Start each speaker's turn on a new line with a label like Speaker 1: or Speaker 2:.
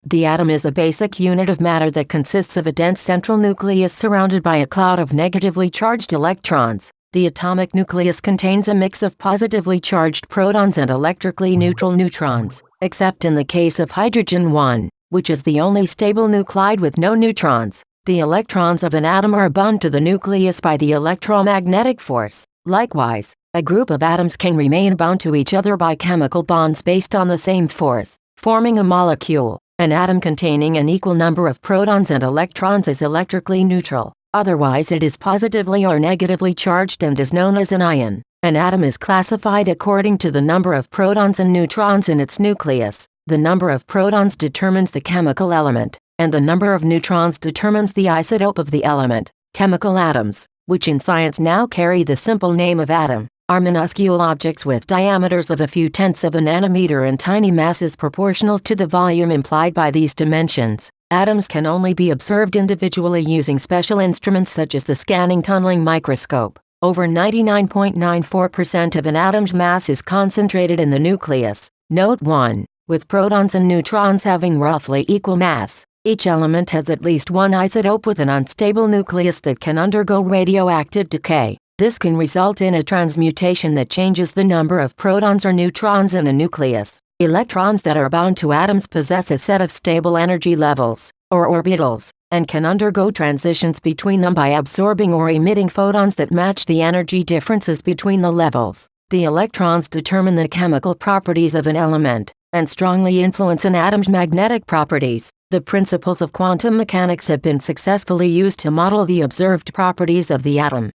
Speaker 1: The atom is a basic unit of matter that consists of a dense central nucleus surrounded by a cloud of negatively charged electrons. The atomic nucleus contains a mix of positively charged protons and electrically neutral neutrons, except in the case of hydrogen-1, which is the only stable nuclide with no neutrons. The electrons of an atom are bound to the nucleus by the electromagnetic force. Likewise, a group of atoms can remain bound to each other by chemical bonds based on the same force, forming a molecule. An atom containing an equal number of protons and electrons is electrically neutral. Otherwise, it is positively or negatively charged and is known as an ion. An atom is classified according to the number of protons and neutrons in its nucleus. The number of protons determines the chemical element, and the number of neutrons determines the isotope of the element. Chemical atoms, which in science now carry the simple name of atom, are minuscule objects with diameters of a few tenths of a nanometer and tiny masses proportional to the volume implied by these dimensions. Atoms can only be observed individually using special instruments such as the scanning tunneling microscope. Over 99.94% of an atom's mass is concentrated in the nucleus. Note 1. With protons and neutrons having roughly equal mass, each element has at least one isotope with an unstable nucleus that can undergo radioactive decay. This can result in a transmutation that changes the number of protons or neutrons in a nucleus. Electrons that are bound to atoms possess a set of stable energy levels, or orbitals, and can undergo transitions between them by absorbing or emitting photons that match the energy differences between the levels. The electrons determine the chemical properties of an element, and strongly influence an atom's magnetic properties. The principles of quantum mechanics have been successfully used to model the observed properties of the atom.